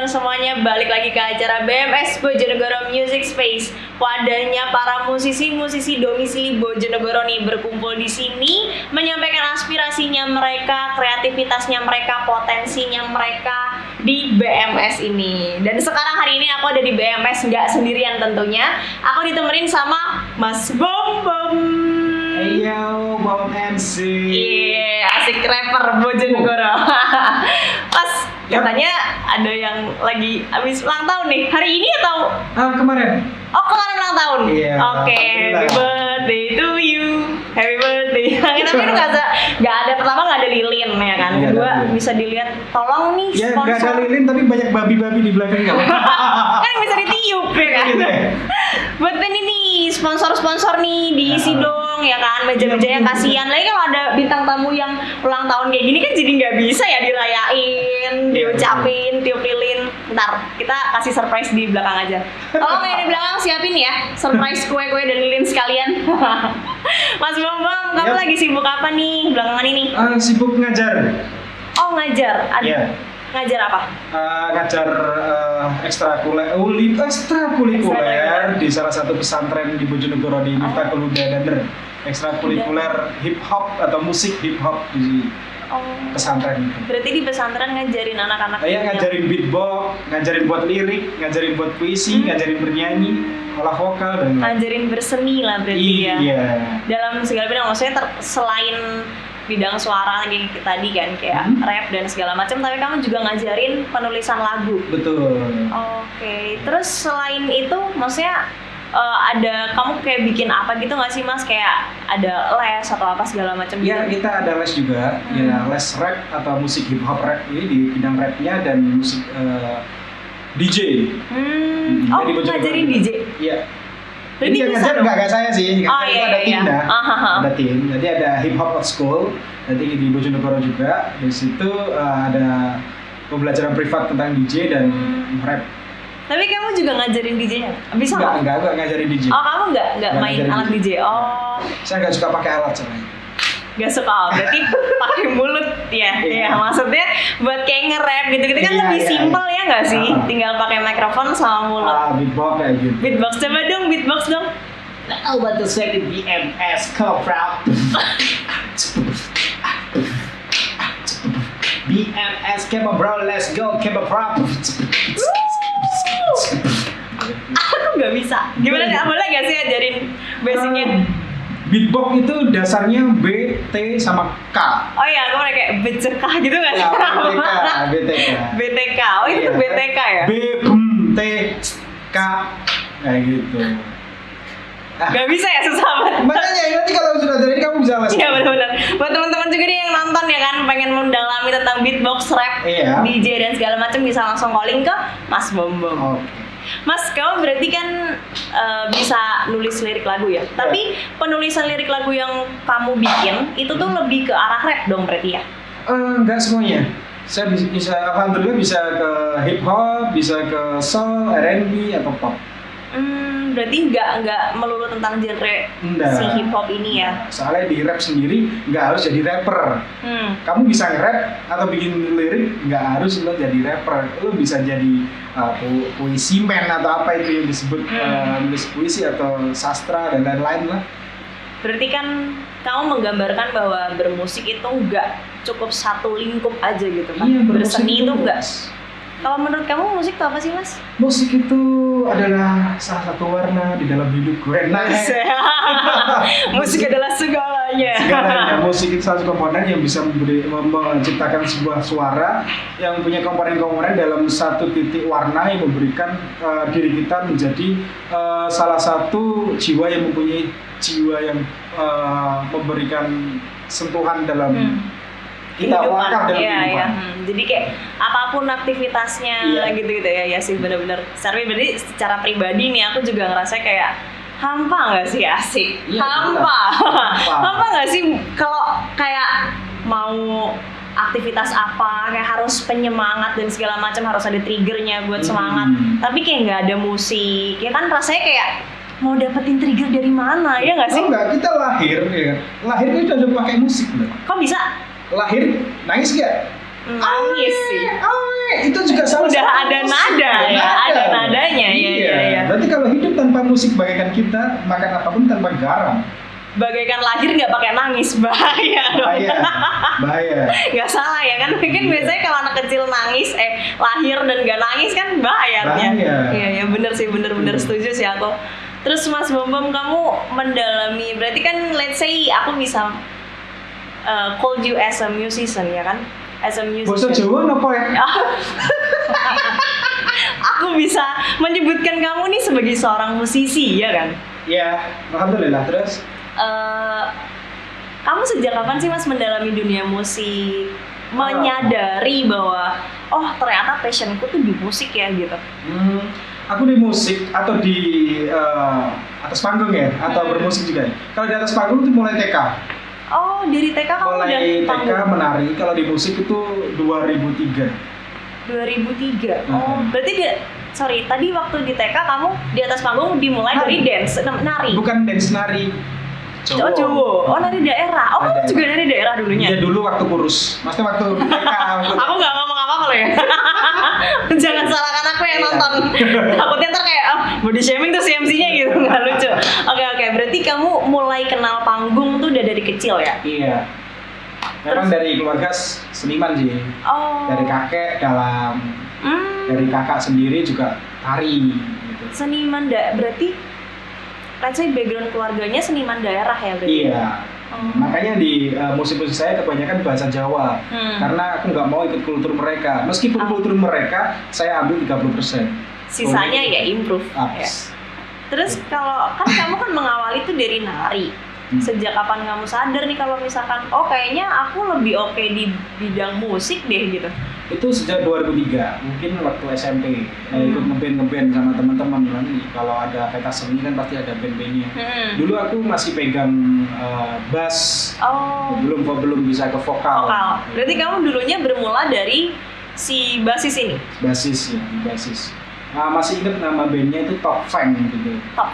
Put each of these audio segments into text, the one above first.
semuanya, balik lagi ke acara BMS Bojonegoro Music Space. Wadahnya para musisi-musisi domisili Bojonegoro nih berkumpul di sini menyampaikan aspirasinya mereka, kreativitasnya mereka, potensinya mereka di BMS ini. Dan sekarang hari ini aku ada di BMS nggak sendirian tentunya. Aku ditemenin sama Mas Bom Bom. Yo, Bom MC. Iya, asik rapper Bojonegoro. Pas katanya ada yang lagi habis ulang tahun nih. Hari ini atau Kemarin. oh kemarin ulang tahun? Iya. Oke, happy birthday to you. Happy birthday. Tapi itu nggak ada, pertama nggak ada lilin ya kan. Iya, Kedua ada. bisa dilihat, tolong nih Ya, nggak ada sponsor. lilin tapi banyak babi-babi di belakang kamu. Kan bisa ditiup ya kan. Gitu ya? Buat ini nih sponsor-sponsor nih diisi dong ya kan, meja-mejanya Iya, kasihan. Lagi kalau ada bintang tamu yang ulang tahun kayak gini kan jadi nggak bisa ya dirayain, diucapin, tiup lilin. Ntar kita kasih surprise di belakang aja. Tolong yang di belakang siapin ya surprise kue-kue dan lilin sekalian. Mas Bambang, kamu Yap. lagi sibuk apa nih belakangan ini? Sibuk ngajar. Oh ngajar, Iya. ngajar apa? Ngajar ekstrakurikuler di salah satu pesantren di Bojonegoro di Miftahul Huda Dander. Ekstrakurikuler hip hop atau musik hip hop di Oh. pesantren itu. Berarti di pesantren ngajarin anak-anak. Saya ngajarin beatbox, ngajarin buat lirik, ngajarin buat puisi, ngajarin bernyanyi, olah vokal dan Ngajarin berseni lah berarti ya. Iya. Dalam segala bidang, maksudnya selain bidang suara lagi tadi kan kayak rap dan segala macam, tapi kamu juga ngajarin penulisan lagu. Betul. Oke, terus selain itu maksudnya ada kamu kayak bikin apa gitu nggak sih Mas, kayak ada les atau apa segala macam Ya, gitu? kita ada les juga, ya les rap atau musik hip hop rap ini di bidang rapnya dan musik DJ. Oh, Jadi Bojonegoro ngajarin juga. DJ. Iya. Berarti Jadi yang bisa ngajar dong? nggak saya sih, yang Oh, ngajar iya, itu ada iya, tim iya. dah. Aha. Ada tim. Jadi ada hip hop school, nanti di Bojonegoro juga. Di situ ada pembelajaran privat tentang DJ dan rap. Tapi kamu juga ngajarin DJ-nya? Bisa nggak? Enggak ngajarin DJ. Oh, kamu nggak Nggak main ngajarin alat DJ? Oh, Saya nggak suka pakai alat soalnya. nggak suka. Berarti pakai mulut ya? Iya. Iya, maksudnya buat kayak nge-rap gitu-gitu kan Iya, lebih iya, simpel iya. ya nggak sih? Ah. Tinggal pakai mikrofon sama mulut. Beatbox kayak gitu. Beatbox, coba dong, beatbox dong. I want to say the BMS Cobra. BMS Keba bro, let's go Keba bro. Aku nggak bisa. Gimana nih? Boleh nggak sih ajarin basicnya? Beatbox itu dasarnya B, T sama K. Oh iya, aku mau kayak becekah gitu nggak sih? Ya, BTK. BTK. Oh itu tuh Iya. BTK ya? B, T, K, kayak gitu. Gak bisa ya, susah banget. Makanya nanti kalau sudah jadi kamu bisa les. Iya benar-benar. Buat teman-teman juga nih yang nonton ya kan, pengen mendalami tentang beatbox, rap, Iya. DJ dan segala macam, bisa langsung calling ke Mas Bom Bom. Oke. Mas, kamu berarti kan bisa nulis lirik lagu ya. Tapi penulisan lirik lagu yang kamu bikin itu tuh lebih ke arah rap dong berarti ya? Enggak semuanya. Saya bisa alhamdulillah bisa ke hip hop, bisa ke soul, R&B atau pop. Berarti nggak melulu tentang genre Enggak. si hip hop ini ya? Soalnya di rap sendiri nggak harus jadi rapper. Kamu bisa nge-rap atau bikin lirik, nggak harus lo jadi rapper. Lo bisa jadi puisi man atau apa itu yang disebut nulis puisi atau sastra dan lain-lain lah. Berarti kan kamu menggambarkan bahwa bermusik itu nggak cukup satu lingkup aja gitu kan? Iya, Berseni itu enggak. luas. Kalau menurut kamu musik itu apa sih Mas? Musik itu adalah salah satu warna di dalam hidupku. Musik adalah segalanya. Segalanya. Musik itu salah satu komponen yang bisa menciptakan sebuah suara yang punya komponen-komponen dalam satu titik warna yang memberikan diri kita menjadi salah satu jiwa yang mempunyai jiwa yang memberikan sentuhan dalam kita langkah dalam kehidupan. Iya. Jadi kayak apapun aktivitasnya Iya. gitu-gitu ya sih benar-benar. Berarti secara pribadi nih aku juga ngerasa kayak hampa nggak sih asik? Iya, Hampa. hampa. Hampa nggak sih kalau kayak mau aktivitas apa kayak harus penyemangat dan segala macam, harus ada triggernya buat semangat. Tapi kayak nggak ada musik, ya kan rasanya kayak mau dapetin trigger dari mana ya nggak sih? Oh enggak, kita lahir ya kan. Lahirnya udah pakai musik loh. Kok bisa? Lahir nangis gak? Nangis sih. Itu juga salah udah ada nada ya, ada nadanya ya. Ya. Berarti kalau hidup tanpa musik bagaikan kita makan apapun tanpa garam. Bagaikan lahir nggak pakai nangis, bahaya. Bahaya. Nggak salah ya kan, mungkin biasanya kalau anak kecil nangis, lahir dan nggak nangis kan bahaya. Iya, bener sih, bener setuju sih aku. Terus Mas Bom, kamu mendalami, berarti kan let's say aku bisa call you as a musician ya kan? As a musician. Bahasa Jawa apa ya? Aku bisa menyebutkan kamu nih sebagai seorang musisi ya kan? Iya, alhamdulillah. Terus? Kamu sejak kapan sih Mas mendalami dunia musik? Menyadari bahwa oh ternyata passionku tuh di musik ya gitu. Aku di musik atau di atas panggung ya, atau bermusik juga ya. Kalau di atas panggung itu mulai TK. Oh, dari TK kamu mulai udah TK menari. Kalau di musik itu 2003. 2003. Oh, berarti tadi waktu di TK kamu di atas panggung dimulai dari dance, nari. Bukan dance, nari. Jowo. Oh, nari daerah. Oh, kamu juga nari daerah dulunya? Iya, dulu waktu kurus. Maksudnya waktu TK. Aku nggak ngomong apa-apa loh ya. Jangan salahkan aku yang nonton. Takutnya ntar kayak body shaming tuh MC-nya gitu, nggak lucu. Oke. Berarti kamu mulai kenal panggung tuh udah dari kecil ya? Iya. Memang dari keluarga seniman sih. Oh. Dari kakek dari kakak sendiri juga tari. Gitu. Seniman berarti let's say background keluarganya seniman daerah ya berarti? Iya. Makanya di musik-musik saya kebanyakan bahasa Jawa. Karena aku nggak mau ikut kultur mereka. Meskipun kultur mereka saya ambil 30%. Sisanya ya improve. Ya. Terus kalau kan kamu kan mengawali itu dari nari. Sejak kapan kamu sadar nih kalau misalkan oh kayaknya aku lebih oke di bidang musik deh gitu? Itu sejak 2003, mungkin waktu SMP ikut ngeband sama teman-teman nanti kalau ada pentas seni kan pasti ada band-bandnya. Dulu aku masih pegang bass, belum bisa ke vokal. Berarti kamu dulunya bermula dari si basis ini? Basis. Masih ingat nama bandnya itu Top Fang gitu. Top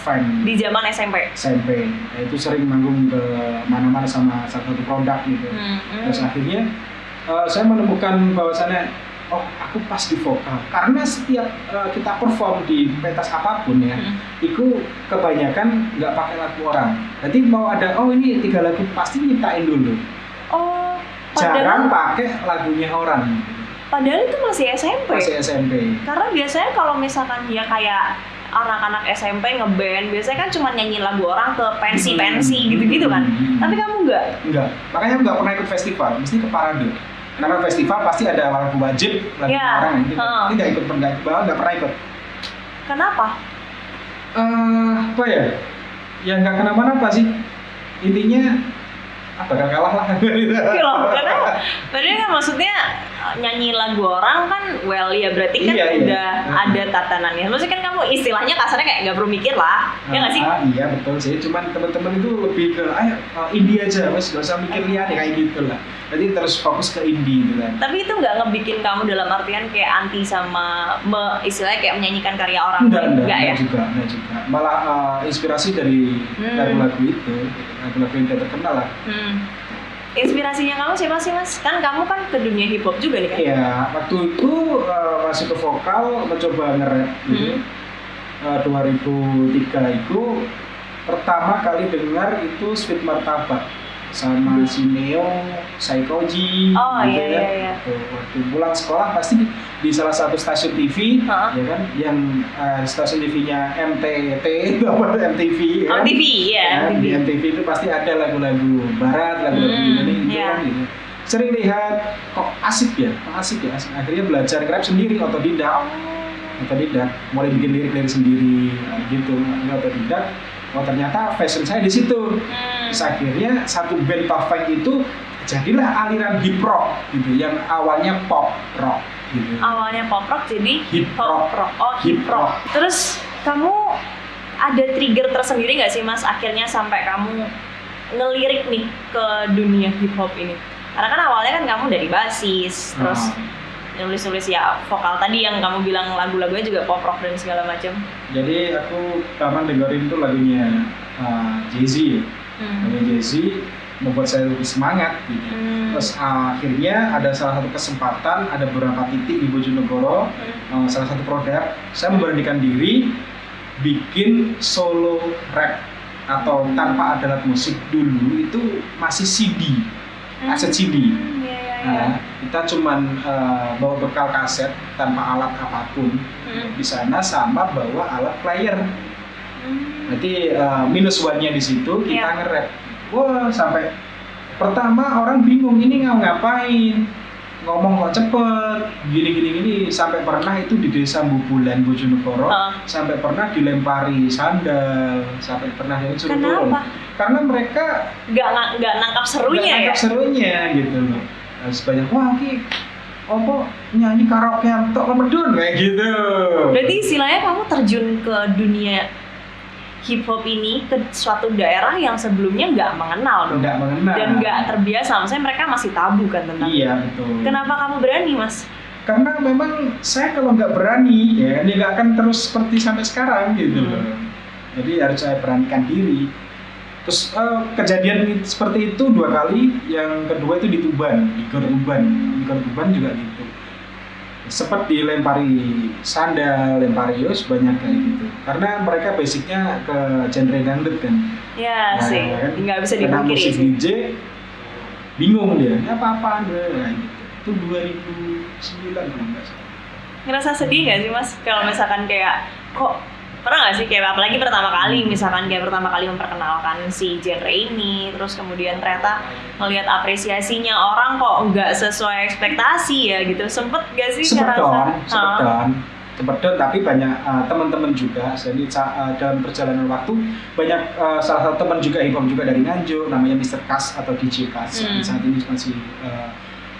Fang. Di zaman SMP. Nah, itu sering manggung ke mana-mana sama satu produk gitu. Terus akhirnya saya menemukan bahwasannya aku pas di vokal karena setiap kita perform di pentas apapun ya itu kebanyakan nggak pakai lagu orang, jadi mau ada ini 3 lagu pasti nyiptain dulu, jarang pakai lagunya orang. Padahal itu masih SMP. Karena biasanya kalau misalkan ya kayak anak-anak SMP ngeband, biasanya kan cuma nyanyi lagu orang ke pensi gitu-gitu kan. Tapi kamu enggak. Makanya aku nggak pernah ikut festival, mesti ke parade. Karena festival pasti ada lagu wajib, lagu orang gitu. Ini nggak pernah ikut. Kenapa? Apa ya? Ya nggak kenapa-napa sih. Intinya bakal kalah lah. Karena padahal kan maksudnya nyanyi lagu orang kan ya berarti kan udah ada tatanannya. Maksudnya kan kamu istilahnya kasarnya kayak nggak perlu mikir lah, ya nggak sih? Iya betul sih. Cuman teman-teman itu lebih ke indie aja, mas nggak usah mikir lihat kayak gitu lah. Jadi terus fokus ke indie gitu kan. Tapi itu nggak ngebikin kamu dalam artian kayak anti sama istilahnya kayak menyanyikan karya orang? Enggak ya? Enggak juga. Malah inspirasi dari lagu-lagu itu, lagu-lagu yang terkenal lah. Inspirasinya kamu siapa sih mas? Kan kamu kan ke dunia hip hop juga nih kan? Iya, waktu itu masuk ke vokal, mencoba nge-rap gitu. 2003 itu pertama kali dengar itu Sweet Martabak sama si Neo, Saikoji, gitu ya. Waktu pulang sekolah pasti di salah satu stasiun TV, ya kan, yang stasiun TV-nya MTT, MTV, ya. MTV, ya. Di MTV itu pasti ada lagu-lagu barat, lagu-lagu Indonesia, gitu. Sering lihat, kok asik ya. Akhirnya belajar rap sendiri, otodidak, mulai bikin lirik-lirik sendiri, gitu. Otodidak. Ternyata fashion saya di situ. Terus akhirnya satu band Top Fang itu jadilah aliran hip rock gitu, yang awalnya pop rock gitu. Awalnya pop rock jadi hip rock. Hip rock. Terus kamu ada trigger tersendiri nggak sih mas akhirnya sampai kamu ngelirik nih ke dunia hip hop ini? Karena kan awalnya kan kamu dari basis, terus nulis-nulis ya vokal tadi yang kamu bilang lagu-lagunya juga pop rock dan segala macam. Jadi aku pertama dengerin tuh lagunya Jay-Z ya. Lagunya Jay-Z membuat saya lebih semangat gitu. Terus akhirnya ada salah satu kesempatan, ada beberapa titik di Bojonegoro, salah satu produk, saya memberanikan diri bikin solo rap atau tanpa alat musik. Dulu itu masih CD, kaset CD. Nah, kita cuman bawa bekal kaset tanpa alat apapun di sana, sama bawa alat player. Berarti minus one-nya di situ kita nge-rap. Wah, sampai pertama orang bingung ini ngapain, ngomong kok cepet, gini, sampai pernah itu di desa Bubulan Bojonegoro, sampai pernah dilempari sandal, sampai pernah yang suruh turun. Karena mereka nggak nangkap serunya nangkap serunya gitu loh. Sebanyak wah ki apa nyanyi karaoke tok lemedun kayak gitu. Berarti istilahnya kamu terjun ke dunia hip hop ini ke suatu daerah yang sebelumnya nggak mengenal dong. Nggak mengenal. Dan nggak terbiasa, maksudnya mereka masih tabu kan tentang. Iya betul. Kenapa kamu berani, Mas? Karena memang saya kalau nggak berani ya ini nggak akan terus seperti sampai sekarang gitu loh. Jadi harus saya beranikan diri. Terus kejadian seperti itu 2 kali, yang kedua itu di Tuban, di Gor Tuban juga gitu. Sempat dilempari sandal, lempari banyak kayak gitu. Karena mereka basicnya ke genre dangdut kan. Ya sih, kan? nggak bisa Karena dipungkiri musik sih. DJ bingung dia, apa-apaan deh gitu. Itu 2009 kalau nggak salah. Ngerasa sedih nggak sih, Mas? Kalau misalkan kayak kok pernah nggak sih kayak apalagi pertama kali, misalkan kayak pertama kali memperkenalkan si genre ini, terus kemudian ternyata melihat apresiasinya orang kok nggak sesuai ekspektasi ya gitu, sempet nggak sih Sempet ngerasa? dong, tapi banyak teman-teman juga. Jadi dalam perjalanan waktu banyak salah satu teman juga hip hop juga dari Nganjuk, namanya Mr. Kas atau DJ Kas. Saat ini masih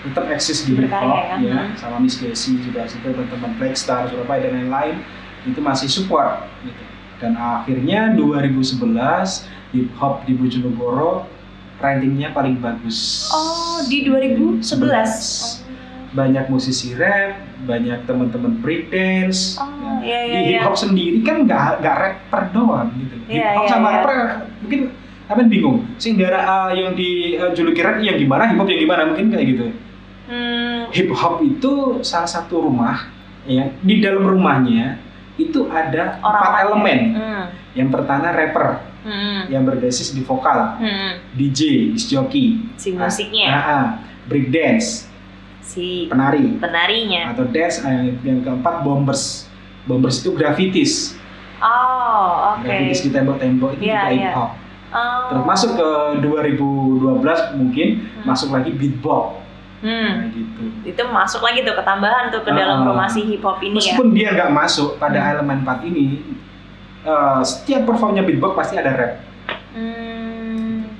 tetap eksis di hip hop ya, sama Miss Desi juga situ, teman-teman Blackstar Surabaya dan lain-lain itu masih support gitu. Dan akhirnya 2011 hip hop di Bojonegoro rankingnya paling bagus. Oh, di 2011. Banyak musisi rap, banyak teman-teman breakdance. Di hip hop sendiri kan nggak rapper doang gitu. Hip hop sama rapper mungkin apa bingung. Sehingga yang dijuluki rap yang gimana, hip hop yang gimana, mungkin kayak gitu. Hip hop itu salah satu rumah ya, di dalam rumahnya itu ada 4 elemen. Yang pertama rapper, yang berbasis di vokal, DJ, disc jockey, si musiknya, breakdance, si penarinya, atau dance. Yang keempat bombers itu graffitis. Graffitis di tembok-tembok itu juga hip hop. Terus masuk ke 2012 mungkin masuk lagi beatbox. Nah, gitu. Itu masuk lagi tuh ketambahan tuh ke dalam formasi hip hop ini. Meskipun dia nggak masuk pada elemen 4 ini, setiap performnya beatbox pasti ada rap.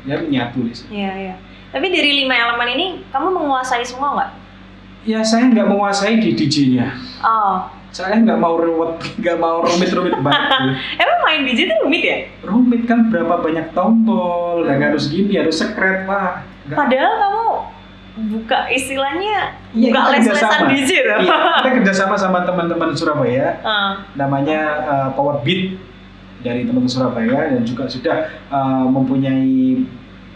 Ya menyatu di sini. Iya. Tapi dari 5 elemen ini kamu menguasai semua nggak? Ya saya nggak menguasai di DJ-nya. Saya nggak mau rumit banget. Emang main DJ itu rumit ya? Rumit kan, berapa banyak tombol, dan harus gini, harus secret lah. Padahal kamu buka istilahnya buka les-lesan DJ tuh. Iya, kita kerjasama sama teman-teman Surabaya, namanya Power Beat dari teman-teman Surabaya, dan juga sudah mempunyai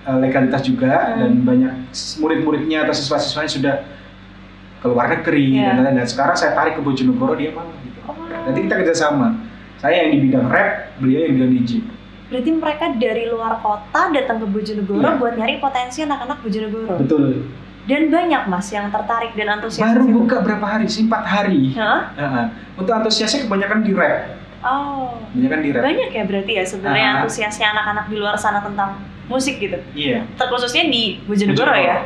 legalitas juga, dan banyak murid-muridnya atau siswa-siswanya sudah ke luar negeri dan lain-lain. Dan sekarang saya tarik ke Bojonegoro, dia mau gitu. Nanti kita kerjasama. Saya yang di bidang rap, beliau yang di bidang DJ. Berarti mereka dari luar kota datang ke Bojonegoro buat nyari potensi anak-anak Bojonegoro. Betul. Dan banyak Mas yang tertarik dan antusias. Baru buka berapa hari sih? 4 hari. Untuk antusiasnya kebanyakan di rap. Kebanyakan di rap. Banyak ya berarti ya sebenarnya antusiasnya anak-anak di luar sana tentang musik gitu. Iya. Terkhususnya di Bojonegoro ya.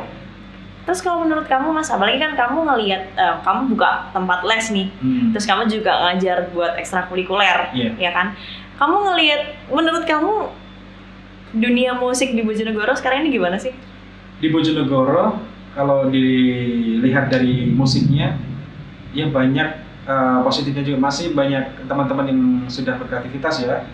Terus kalau menurut kamu Mas, apalagi kan kamu ngelihat kamu buka tempat les nih, terus kamu juga ngajar buat ekstrakurikuler, ya kan? Kamu ngelihat, menurut kamu dunia musik di Bojonegoro sekarang ini gimana sih? Di Bojonegoro, kalau dilihat dari musiknya, ya banyak positifnya juga. Masih banyak teman-teman yang sudah berkreativitas ya.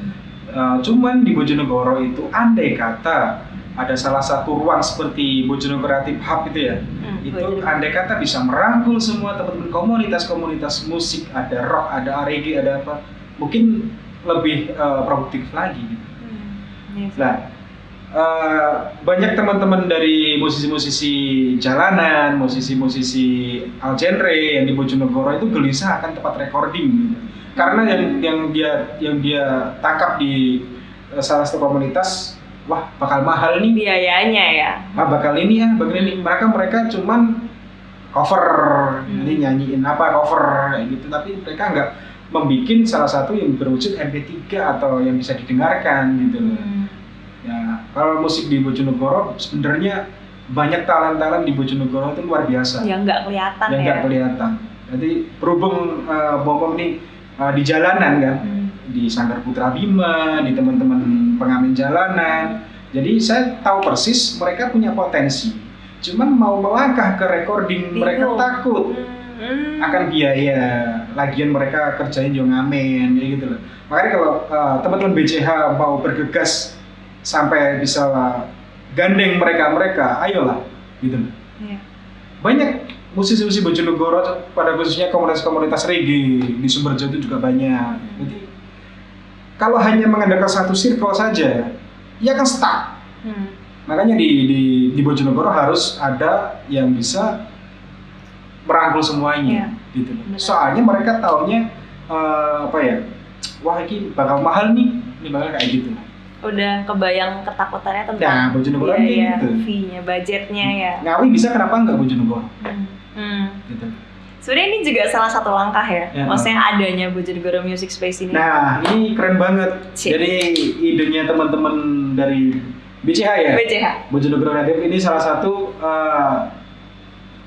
Cuman di Bojonegoro itu andai kata ada salah satu ruang seperti Bojonegoro Creative Hub itu ya, itu andai kata bisa merangkul semua teman-teman komunitas musik, ada rock, ada R&B, ada apa, mungkin lebih produktif lagi gitu. Nah, banyak teman-teman dari musisi-musisi jalanan, musisi-musisi all genre yang di Bojonegoro itu gelisah akan tempat recording gitu. Karena yang dia tangkap di salah satu komunitas, wah bakal mahal nih biayanya ya. bakal ini ya, bagian ini mereka cuman cover, jadi nyanyiin apa cover kayak gitu, tapi mereka nggak membuat salah satu yang berwujud MP3 atau yang bisa didengarkan gitu loh. Ya, kalau musik di Bojonegoro sebenarnya banyak talent-talent di Bojonegoro itu luar biasa. Yang nggak kelihatan yang nggak kelihatan. Jadi berhubung Bom ini di jalanan kan, di Sanggar Putra Bima, di teman-teman pengamen jalanan. Jadi saya tahu persis mereka punya potensi. Cuman mau melangkah ke recording mereka takut akan biaya. Lagian mereka kerjain yang ngamen kayak gitu loh. Makanya kalau teman-teman BCH mau bergegas sampai bisa gandeng mereka, ayolah gitu. Yeah. Banyak musisi-musisi Bojonegoro, pada khususnya komunitas-komunitas reggae di Sumberjo itu juga banyak. Jadi kalau hanya mengandalkan satu circle saja, ya kan stuck. Makanya di Bojonegoro harus ada yang bisa merangkul semuanya, gitu. Soalnya mereka taunya wah ini bakal mahal nih, ini bakal kayak gitu. Udah kebayang ketakutannya tentang nah, Bojonegoro biaya, gitu. fee-nya, budgetnya ya. Ngawi bisa, kenapa enggak Bojonegoro? Gitu. Sebenarnya ini juga salah satu langkah ya, maksudnya adanya Bojonegoro Music Space ini. Nah, ini keren banget. Jadi idenya teman-teman dari BCH ya? BCH. Bojonegoro Native ini salah satu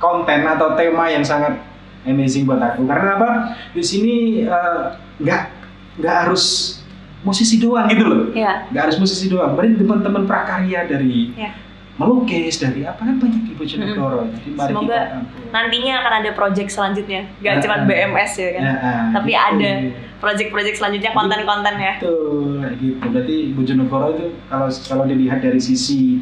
konten atau tema yang sangat amazing buat aku. Karena apa? Di sini nggak harus musisi doang gitu loh. Nggak harus musisi doang. Berarti teman-teman prakarya dari melukis, dari apa kan banyak di Bojonegoro. Jadi mari semoga kita nantinya akan ada project selanjutnya. Nggak cuma BMS ya kan. Tapi gitu. Ada project-project selanjutnya, konten-konten ya. Betul, gitu. Berarti Bojonegoro itu kalau dilihat dari sisi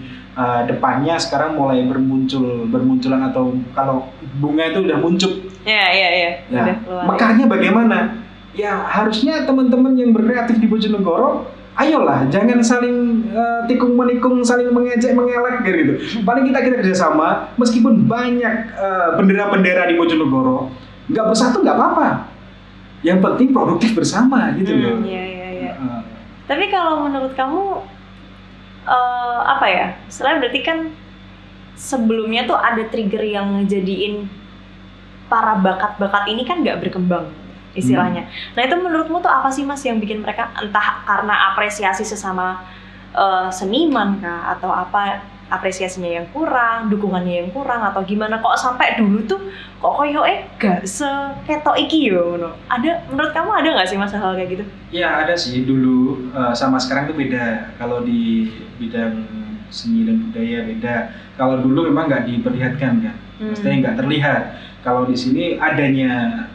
depannya sekarang mulai bermunculan, atau kalau bunga itu udah muncul. Iya. Ya, mekarnya bagaimana? Ya harusnya teman-teman yang berkreatif di Bojonegoro, ayolah jangan saling tikung menikung, saling mengejek mengelak gitu. Paling kita kerjasama, meskipun banyak bendera-bendera di Bojonegoro, nggak bersatu nggak apa-apa. Yang penting produktif bersama gitu loh. Iya. Tapi kalau menurut kamu selain berarti kan sebelumnya tuh ada trigger yang ngejadiin para bakat-bakat ini kan nggak berkembang istilahnya. Nah itu menurutmu tuh apa sih Mas yang bikin mereka, entah karena apresiasi sesama seniman kah, atau apa apresiasinya yang kurang, dukungannya yang kurang, atau gimana kok sampai dulu tuh kok koyo gak seketok iki yo no. Ada, menurut kamu ada nggak sih masalah kayak gitu? Ya ada sih, dulu sama sekarang tuh beda. Kalau di bidang seni dan budaya beda. Kalau dulu memang nggak diperlihatkan kan, maksudnya nggak terlihat. Kalau di sini adanya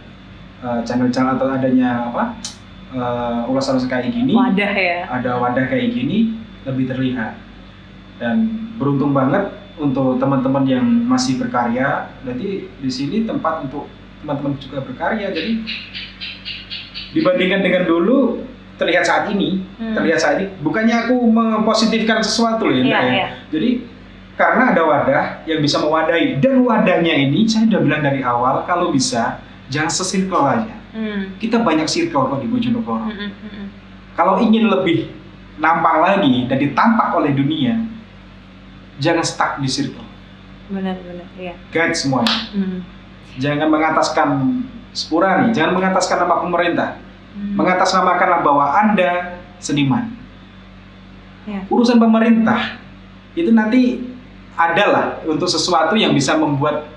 channel-channel atau adanya ulasan kayak gini, wadah ya, ada wadah kayak gini lebih terlihat. Dan beruntung banget untuk teman-teman yang masih berkarya. Berarti di sini tempat untuk teman-teman juga berkarya. Jadi dibandingkan dengan dulu, terlihat saat ini, bukannya aku mempositifkan sesuatu loh ya. Jadi karena ada wadah yang bisa mewadahi, dan wadahnya ini saya udah bilang dari awal, kalau bisa jangan sesirkel aja. Kita banyak circle kok di Bojonegoro. Kalau ingin lebih nampak lagi dan ditampak oleh dunia, jangan stuck di circle. Benar, iya. Guide semuanya. Jangan mengataskan Sepura nih, jangan mengataskan nama pemerintah. Mengatasnamakanlah bahwa Anda seniman. Urusan pemerintah itu nanti adalah untuk sesuatu yang bisa membuat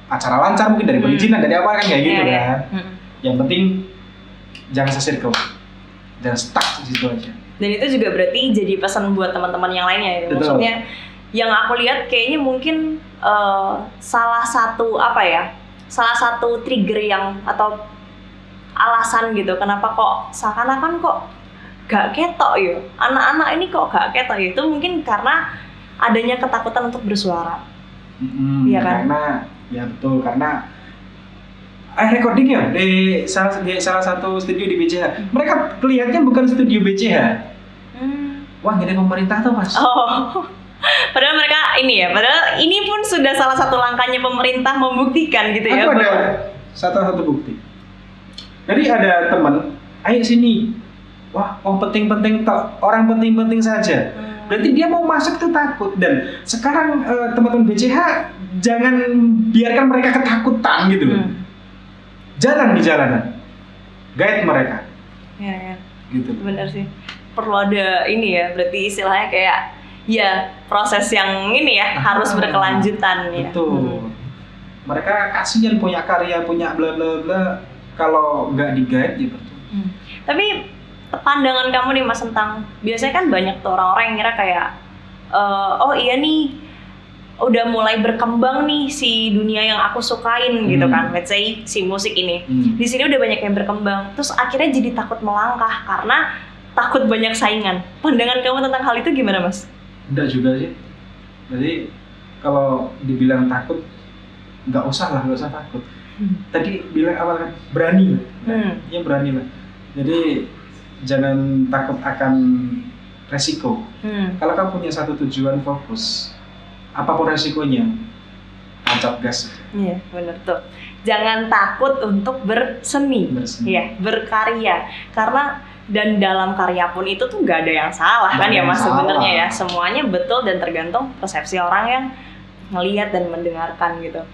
acara lancar, mungkin dari perizinan, dari apa kan kayak gitu kan. Yang penting jangan sesirkel, jangan stuck di situ aja. Dan itu juga berarti jadi pesan buat teman-teman yang lainnya ya. Maksudnya yang aku lihat kayaknya mungkin salah satu trigger yang atau alasan gitu kenapa kok seakan-akan kok gak ketok ya, anak-anak ini kok gak ketok ya, itu mungkin karena adanya ketakutan untuk bersuara. Iya kan? Karena ya betul, karena recording ya di salah satu studio di BCH. Mereka kelihatannya bukan studio BCH. wah gini pemerintah tuh mas. Oh. Padahal mereka padahal ini pun sudah salah satu langkahnya pemerintah membuktikan gitu ya. Aku ada satu bukti. Jadi ada teman, ayo sini. Wah, penting-penting orang penting-penting saja. Berarti dia mau masuk tuh takut. Dan sekarang teman-teman BCH jangan biarkan mereka ketakutan gitu loh. Jalan di jalanan, guide mereka. Ya. Gitu. Benar sih. Perlu ada ini ya, berarti istilahnya kayak ya proses yang ini ya harus berkelanjutan ya. Betul. Mereka kasihan punya karya, punya bla bla bla, kalau nggak di-guide gitu. Tapi pandangan kamu nih Mas tentang biasanya kan banyak tuh orang-orang yang kira kayak oh iya nih udah mulai berkembang nih si dunia yang aku sukain gitu kan, let's say si musik ini. Di sini udah banyak yang berkembang, terus akhirnya jadi takut melangkah karena takut banyak saingan. Pandangan kamu tentang hal itu gimana Mas? Enggak juga sih. Jadi kalau dibilang takut, nggak usah takut. Tadi bilang awal kan berani lah, ya berani lah. Jadi jangan takut akan resiko. Kalau kamu punya satu tujuan fokus, apapun resikonya, tancap gas. Iya benar tuh. Jangan takut untuk berseni. Ya, berkarya. Karena dan dalam karya pun itu tuh nggak ada yang salah kan ya Mas sebenarnya ya. Semuanya betul dan tergantung persepsi orang yang ngelihat dan mendengarkan gitu.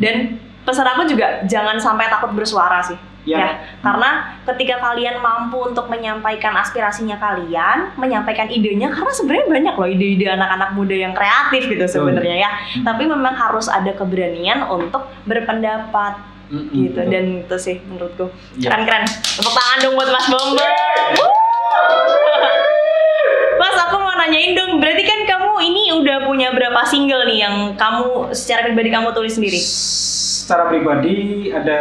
Dan pesan aku juga jangan sampai takut bersuara sih. Ya, karena ketika kalian mampu untuk menyampaikan aspirasinya kalian, menyampaikan idenya, karena sebenarnya banyak loh ide-ide anak-anak muda yang kreatif gitu sebenarnya ya. Tapi memang harus ada keberanian untuk berpendapat gitu. Dan itu sih menurutku keren-keren. Tepuk tangan dong buat Mas Bombo. Mas, aku mau nanyain dong, berarti kan kamu ini udah punya berapa single nih yang kamu secara pribadi kamu tulis sendiri? Secara pribadi ada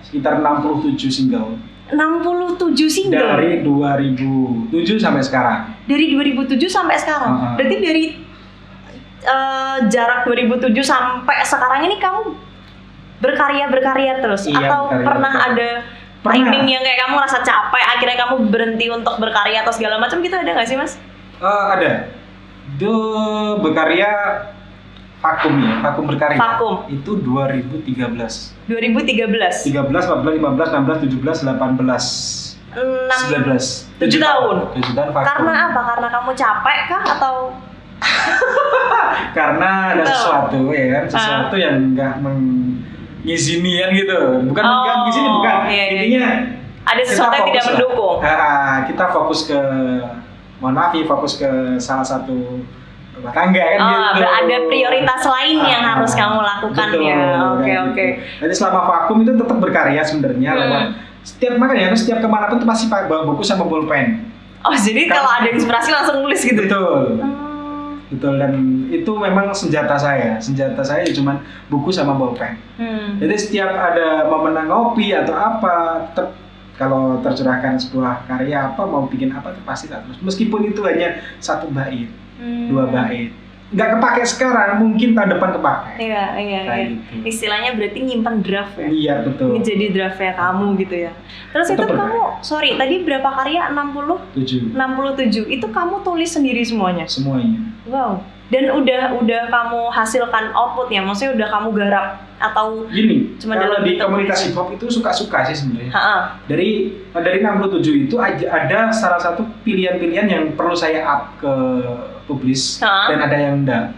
sekitar 67 single. 67 single? Dari 2007 sampai sekarang. Dari 2007 sampai sekarang? Berarti dari jarak 2007 sampai sekarang ini kamu berkarya terus? Iya, atau pernah ada timing yang kayak kamu rasa capek akhirnya kamu berhenti untuk berkarya atau segala macam gitu, ada nggak sih Mas? Ada. Berkarya vakum berkarya. Vakum. Itu 2013. 2013. 13, 14, 15, 16, 17, 18, 19. 7 tahun. 7 tahun vakum. Karena apa? Karena kamu capek kah atau? Karena ada sesuatu ya kan, sesuatu yang nggak mengizini kan gitu. Bukan mengizini, bukan. Iya. Ada sesuatu yang tidak mendukung. Kita fokus ke, mohon maaf ya, fokus ke salah satu rumah tangga kan gitu. Ada prioritas lain yang harus kamu lakukan. Betul, ya. Oke. Jadi selama vakum itu tetap berkarya sebenarnya lewat setiap kemana pun tuh pasti bawa buku sama bolpen. Oh, jadi kalau ada inspirasi langsung nulis gitu. Betul, dan itu memang senjata saya cuma buku sama bolpen. Jadi setiap ada momen ngopi atau apa, kalau tercurahkan sebuah karya apa, mau bikin apa tuh pasti tak terus. Meskipun itu hanya 1 bait, 2 bait. Nggak kepake sekarang, mungkin tahun depan kepake. Iya. Gitu. Istilahnya berarti nyimpen draft ya? Iya, betul. Ini jadi draftnya kamu gitu ya. Terus itu kamu, tadi berapa karya? 67. Itu kamu tulis sendiri semuanya? Semuanya. Wow. Dan udah kamu hasilkan outputnya, maksudnya udah kamu garap atau gini? Cuma kalau dalam di komunitas hip hop itu suka-suka sih sebenarnya. Dari 67 itu ada salah satu pilihan-pilihan yang perlu saya up ke publish dan ada yang enggak.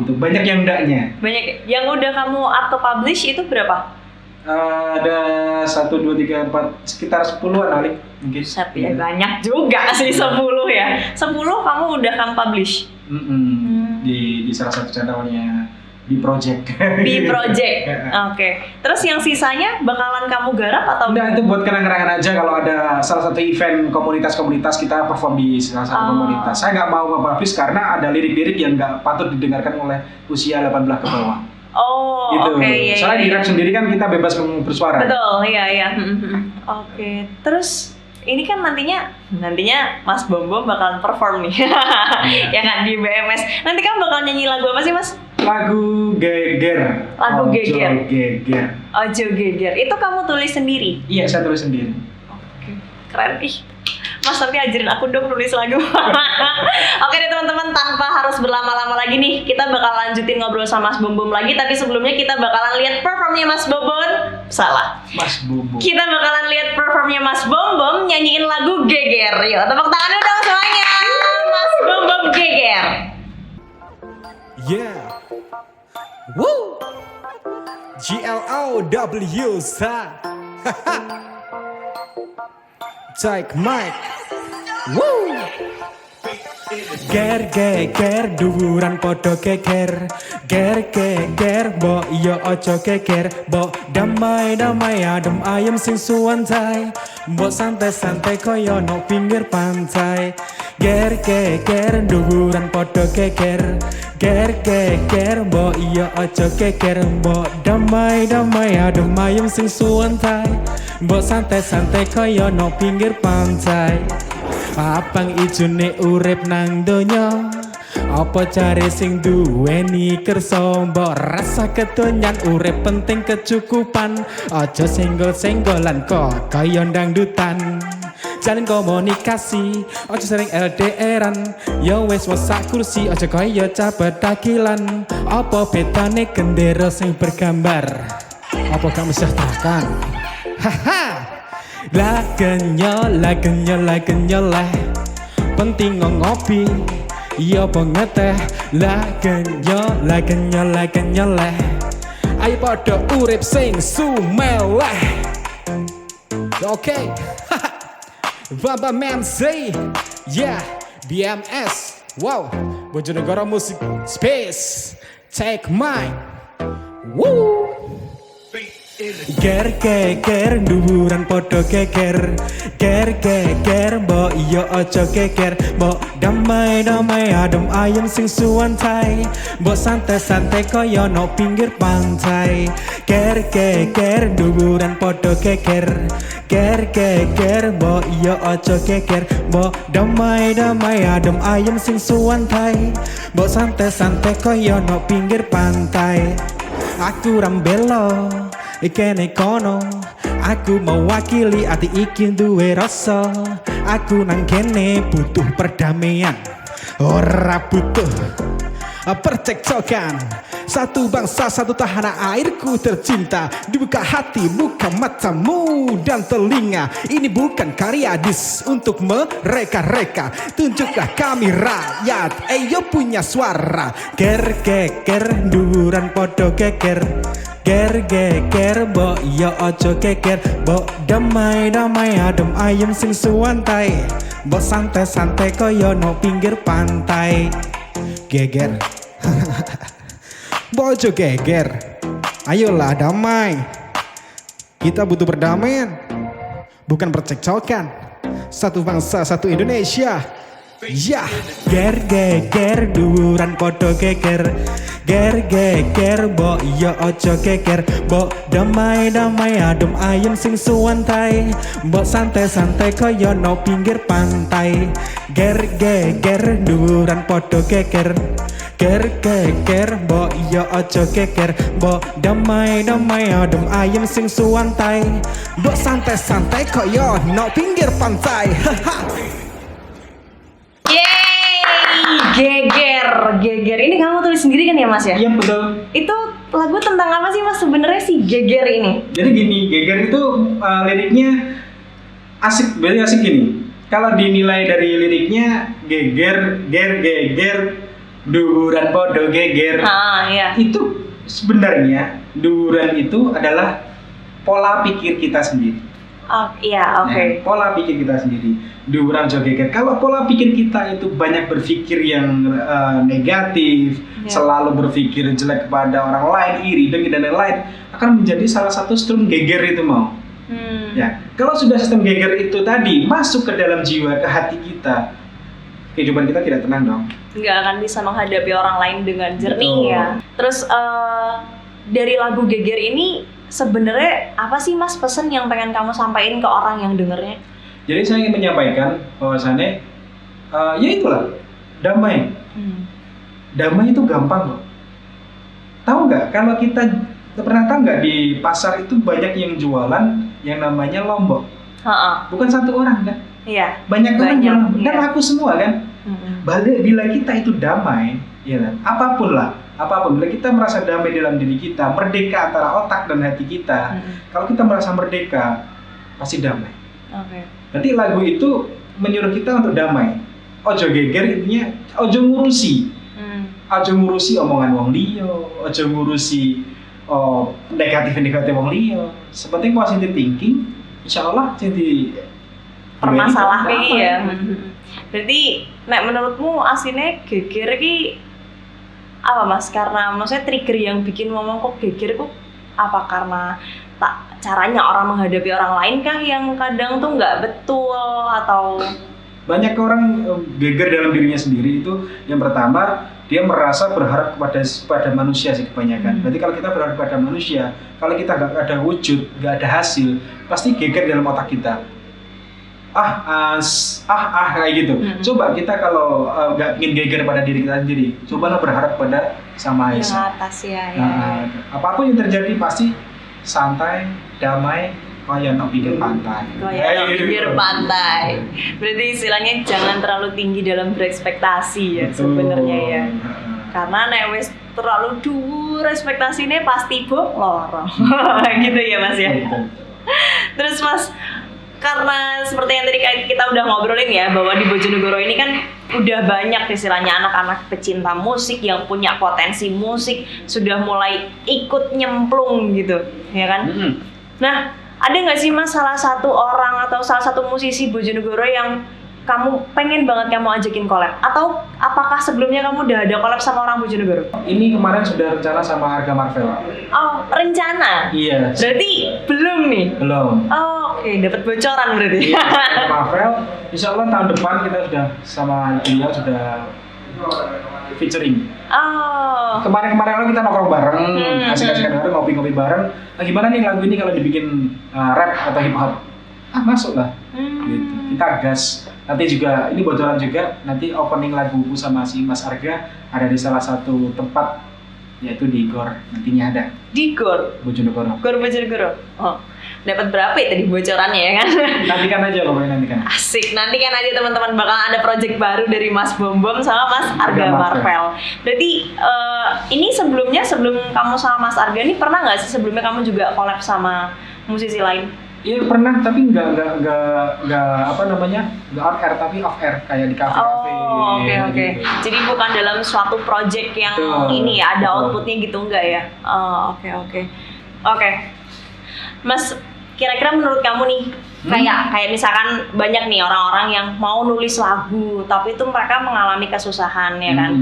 Gitu. Banyak yang enggaknya. Banyak yang udah kamu up ke publish itu berapa? Ada 1, 2, 3, 4, sekitar 10-an kali mungkin. Ya, banyak juga sih 10 ya. 10 kamu udah kamu publish. Di salah satu channelnya B-Project. Oke. Terus yang sisanya bakalan kamu garap atau? Enggak, itu buat kenang-kenangan aja kalau ada salah satu event komunitas kita perform di salah satu komunitas. Saya nggak mau nge-publish karena ada lirik-lirik yang nggak patut didengarkan oleh usia 18 ke bawah. Gitu. Iya. Soalnya di rap sendiri kan kita bebas bersuara. Betul, iya. Oke. Terus ini kan nantinya Mas Bombo bakalan perform nih. Ya kan di BMS. Nanti kamu bakal nyanyi lagu apa sih, Mas? Lagu Geger. Ojo Geger. Itu kamu tulis sendiri? Iya, saya tulis sendiri. Oke. Keren ih. Mas nanti ajarin aku dong nulis lagu. Oke deh teman-teman, tanpa harus berlama-lama lagi nih, kita bakal lanjutin ngobrol sama Mas Bom Bom lagi. Tapi sebelumnya kita bakalan lihat performnya Mas Bobon. Salah, Mas Bobo. kita bakalan lihat performnya Mas Bom Bom nyanyiin lagu Geger. Yuk tepuk tangannya dong semuanya. Mas Bom Bom Geger. Yeah. Woo. GLOW sa. Take mic. Woo. Ger geger duwuran podo geger. Ger geger mbok yo ojo geger. Mbok damai damai adem ayem sing suwantai. Mbok santai-santai koyo no pinggir pantai. Ger geger duwuran podo geger. Ger geger mbok yo ojo geger. Mbok damai damai adem ayem sing suwantai. Mbok santai-santai koyo no pinggir pantai. Abang ijune urip nang donya, apa cari sing duweni kersa. Mbok rasa kedonyan urip penting kecukupan. Aja senggol-senggolan kok kaya dangdutan. Jalin komunikasi, aja sering LDRan. Ya wis sak kursi, aja kaya cabet dakilan. Apa bedane gendera sing bergambar? Apa gak mesejahterakan? Haha. La genyol penting ngopi iya pengeteh. La genyol ayo podo urip sing sumeleh. Oke. Baba Menzi, yeah, BMS, wow, Bojonegoro Music Space, take mine, woo. Ger geger duwuran podo geger. Ger geger mbok yo ojo geger. Mbok damai damai adem ayem sing suwantai. Mbok santai-santai koyo no pinggir pantai. Ger geger duwuran podo geger. Ger geger mbok yo ojo geger. Mbok damai damai adem ayem sing suwantai. Mbok santai-santai koyo no pinggir pantai. Aku rambelo ikene kono, aku mewakili ati iki duwe rasa. Aku nang kene butuh perdamaian, ora butuh percekcokan. Satu bangsa, satu tanah airku tercinta. Dibuka hati, buka matamu dan telinga. Ini bukan karya dis untuk mereka-reka. Tunjuklah kami rakyat, ayo punya suara. Ger geger duran podo geger. Ger geger mbok yo ojo geger. Mbok damai damai adem ayem sing suwantai. Mbok santai-santai koyo no pinggir pantai. Geger. Bojo geger, ayolah damai. Kita butuh perdamaian, bukan percekcokan. Satu bangsa, satu Indonesia. Ya, ger geger duran podo geger. Ger geger mbok yo ojo geger. Mbok damai damai adem ayem sing suwantai. Mbok santai-santai koyo no pinggir pantai. Ger geger duran podo geger. Ger geger mbok yo ojo geger. Mbok damai damai adem ayem sing suwantai. Mbok santai-santai koyo no pinggir pantai. Yeay, geger. Ini kamu tulis sendiri kan ya Mas ya? Iya betul. Itu lagu tentang apa sih Mas sebenarnya si geger ini? Jadi gini, geger itu liriknya asik, very asik gini. Kalau dinilai dari liriknya geger, geger, duran podo geger. Iya. Itu sebenarnya duran itu adalah pola pikir kita sendiri. Oh iya, oke. Pola pikir kita sendiri. Duran geger. Kalau pola pikir kita itu banyak berpikir yang negatif, selalu berpikir jelek kepada orang lain, iri, dengki dan lain-lain, akan menjadi salah satu sistem geger itu mau. Ya, kalau sudah sistem geger itu tadi masuk ke dalam jiwa, ke hati kita, kehidupan kita tidak tenang dong. Nggak akan bisa menghadapi orang lain dengan jernih. Betul. Ya. Terus dari lagu geger ini sebenarnya apa sih Mas pesan yang pengen kamu sampaikan ke orang yang dengernya? Jadi saya ingin menyampaikan bahwasannya ya itulah damai. Damai itu gampang loh. Tahu nggak? Kalau kita pernah tahu nggak di pasar itu banyak yang jualan yang namanya lombok. Bukan satu orang kan? Iya. Banyak orang Banyak, bilang, dan iya. aku semua kan. Bila kita itu damai, ya kan? Apapun lah, apapun. Bila kita merasa damai dalam diri kita, merdeka antara otak dan hati kita. Kalau kita merasa merdeka, pasti damai. Oke. Berarti lagu itu menyuruh kita untuk damai. Ojo geger intinya, ojo ngurusi. Ojo ngurusi omongan wong liya, ojo ngurusi negatif wong liya. Sepenting positive thinking, insyaallah jadi Permasalah kayak ya. Berarti nek menurutmu aslinya geger ki apa Mas? Karena maksudnya trigger yang bikin ngomong kok geger kok apa karena caranya orang menghadapi orang lain kah yang kadang tuh nggak betul atau banyak orang geger dalam dirinya sendiri itu yang pertama dia merasa berharap kepada manusia sih kebanyakan. Berarti kalau kita berharap kepada manusia, kalau kita nggak ada wujud, nggak ada hasil, pasti geger dalam otak kita. Kayak gitu. Coba kita kalau nggak ingin geger pada diri kita sendiri, cobalah berharap pada Sama yang Esa. atas ya. Apapun yang terjadi pasti santai, damai, kayak no pinggir pantai. Kayak pinggir pantai. Berarti istilahnya jangan terlalu tinggi dalam berekspektasi ya sebenarnya ya. Karena nek wis terlalu dhuwur ekspektasine pasti loro. Gitu ya Mas ya. Terus Mas, karena seperti yang tadi kita udah ngobrolin ya, bahwa di Bojonegoro ini kan udah banyak istilahnya anak-anak pecinta musik yang punya potensi musik, sudah mulai ikut nyemplung gitu, ya kan? Nah, ada nggak sih Mas salah satu orang atau salah satu musisi Bojonegoro yang kamu pengen banget kamu ajakin collab? Atau apakah sebelumnya kamu udah ada collab sama orang Bojonegoro? Ini kemarin sudah rencana sama Harga Marvel. Oh, rencana? Iya. Berarti belum nih? Belum. Oh, oke. Dapat bocoran berarti? Iya, Marvel. Insya Allah tahun depan kita sudah sama dia sudah featuring. Oh. Kemarin kita nongkrong bareng, asik-asikan bareng, ngopi-ngopi bareng. Nah, gimana nih lagu ini kalau dibikin rap atau hip hop? Masuk lah. Gitu. Kita gas. Nanti juga ini bocoran juga. Nanti opening laguku sama si Mas Arga ada di salah satu tempat, yaitu di Gor. Nantinya ada. Di Gor Bojonegoro. Bojonegoro. Oh. Dapat berapa ya tadi bocorannya ya kan? Nantikan aja pokoknya nantikan. Asik, nantikan aja teman-teman, bakal ada project baru dari Mas Bom sama Mas Arga Marvel. Berarti ini sebelum kamu sama Mas Arga ini pernah nggak sih sebelumnya kamu juga collab sama musisi lain? Iya pernah, tapi nggak apa namanya, nggak on air tapi off air kayak di kafe-kafe. Oh, oke. Gitu. Jadi bukan dalam suatu project yang ini ya, ada outputnya gitu enggak ya? Oh, oke. Mas, kira-kira menurut kamu nih, kayak misalkan banyak nih orang-orang yang mau nulis lagu, tapi itu mereka mengalami kesusahan ya kan?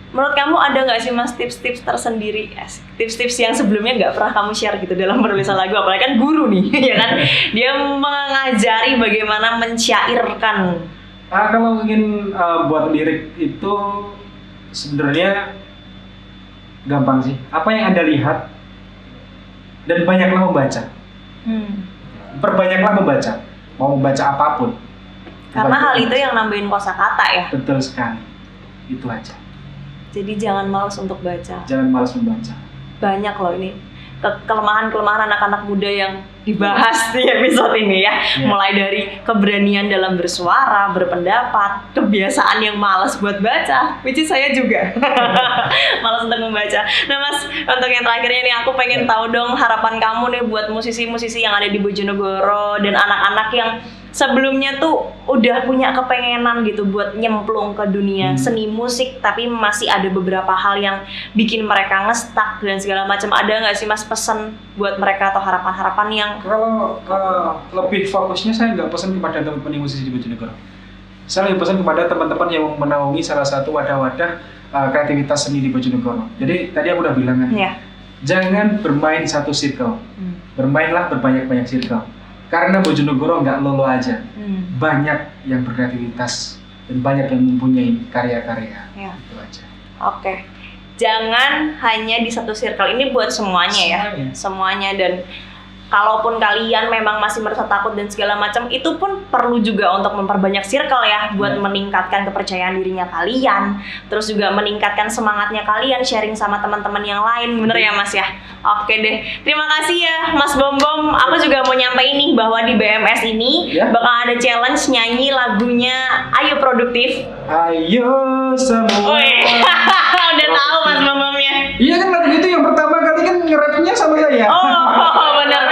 Menurut kamu ada nggak sih Mas tips-tips tersendiri, tips-tips yang sebelumnya nggak pernah kamu share gitu dalam penulisan lagu, apalagi kan guru nih, ya kan? Dia mengajari bagaimana mensyairkan. Kalau ingin buat lirik itu sebenarnya gampang sih. Apa yang Anda lihat dan banyaklah membaca. Perbanyaklah membaca, mau membaca apapun. Karena hal itu yang nambahin kosakata ya. Betul sekali, itu aja. Jadi jangan malas untuk baca. Jangan malas membaca. Banyak loh ini kelemahan-kelemahan anak-anak muda yang dibahas di episode ini ya. Mulai dari keberanian dalam bersuara, berpendapat, kebiasaan yang malas buat baca, which is saya juga malas untuk membaca. Nah Mas, untuk yang terakhirnya nih aku pengen tahu dong harapan kamu nih buat musisi-musisi yang ada di Bojonegoro dan anak-anak yang sebelumnya tuh udah punya kepengenan gitu buat nyemplung ke dunia seni musik, tapi masih ada beberapa hal yang bikin mereka ngestak dan segala macam. Ada nggak sih Mas pesan buat mereka atau harapan-harapan yang kalau lebih fokusnya saya nggak pesan kepada teman-teman musisi di Bojonegoro. Saya lebih pesan kepada teman-teman yang menaungi salah satu wadah-wadah kreativitas seni di Bojonegoro. Jadi tadi aku udah bilang kan, jangan bermain satu circle, bermainlah berbanyak-banyak circle. Karena Bojonegoro nggak lolo aja, banyak yang berkreativitas dan banyak yang mempunyai karya-karya. Itu aja. Oke. Jangan hanya di satu circle, ini buat semuanya ya, semuanya. Dan kalaupun kalian memang masih merasa takut dan segala macam, itu pun perlu juga untuk memperbanyak circle ya, buat meningkatkan kepercayaan dirinya kalian, terus juga meningkatkan semangatnya kalian sharing sama teman-teman yang lain, bener ya Mas ya? Oke deh, terima kasih ya Mas Bom Bom. Aku juga mau nyampein nih bahwa di BMS ini bakal ada challenge nyanyi lagunya Ayo Produktif. Ayo semua. Udah tahu Mas Bom Bomnya. Iya kan lagu itu yang pertama kali kan nge-rapnya sama saya. Oh bener.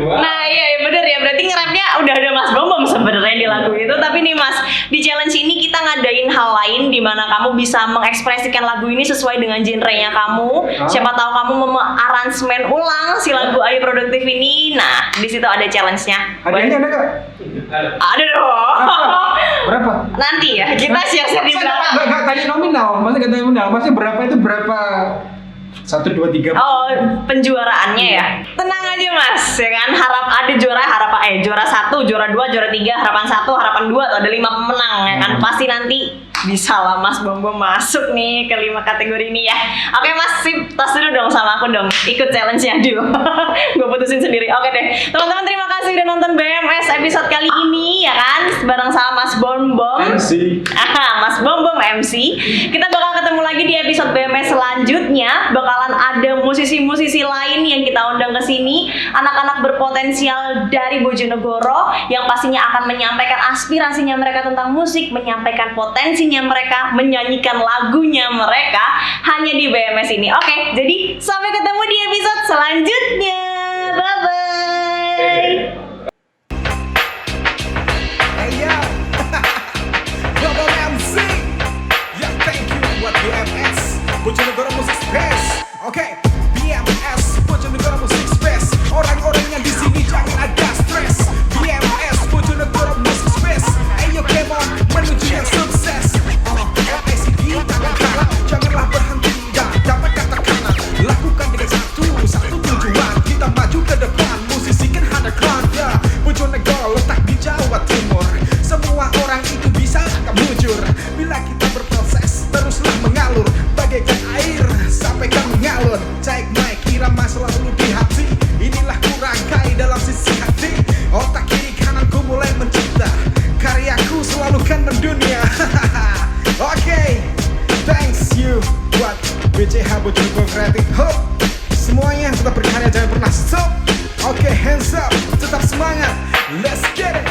Nah iya bener ya, berarti nge-rapnya udah ada Mas Bom Bom sebenarnya di lagu itu. Tapi nih Mas, di challenge ini kita ngadain hal lain di mana kamu bisa mengekspresikan lagu ini sesuai dengan genrenya kamu. Siapa tahu kamu mau aransemen ulang si lagu Ayo Produktif ini. Nah di situ ada challenge-nya. Hadiahnya ada nggak? Ada dong. Berapa? Nanti ya kita share di belakang. Nggak tanya nominal, maksudnya nggak tanya nominal. Maksudnya berapa itu berapa? 1, 2, 3. Oh, penjuaraannya ya. Tenang aja Mas, ya kan. Ada juara 1, juara 2, juara 3, harapan 1, harapan 2 tuh ada 5 pemenang ya kan. Pasti nanti bisa lah Mas Bom Bom masuk nih ke 5 kategori ini ya. Oke Mas, sip, tos dulu dong sama aku dong. Ikut challenge-nya dulu. Gue putusin sendiri. Oke deh. Teman-teman terima kasih udah nonton BMS episode kali ini ya kan. Bareng sama Mas Bom Bom. MC. Mas Bom Bom MC. Kita bakal ketemu lagi di episode BMS selanjutnya. Bakalan ada musisi-musisi lain yang kita undang ke sini, anak-anak berpotensial dari Bojonegoro yang pastinya akan menyampaikan aspirasinya mereka tentang musik, menyampaikan potensinya mereka, menyanyikan lagunya mereka hanya di BMS ini. Oke, jadi sampai ketemu di episode selanjutnya. Bye bye. Hey yo, Global MC. Yeah, thank you buat BMS Bojonegoro Music Space. Oke, BMS Bojonegoro Music Space. Orang-orangnya di sini jangan ada stres. BMS Bojonegoro Music Space. Ayo come on, menuju yang sukses. MACD tangan kanan, janganlah berhenti dan dapat katakan. Lakukan dengan satu tujuan. Kita maju ke depan, musisikan underground ya. Bojonegoro letak di Jawa Timur. Semua orang itu bisa mujur bila kita berproses, teruslah mengalur bagaikan air sampai kan mengalun. Cek mic irama selalu di hati. Inilah kurangkai dalam sisi hati. Otak kiri kananku mulai mencipta. Karyaku selalu kan mendunia. Oke, thanks you buat BCH Bojonegoro Creative Hub. Semuanya tetap berkarya, jangan pernah stop. Oke, hands up, tetap semangat. Let's get it.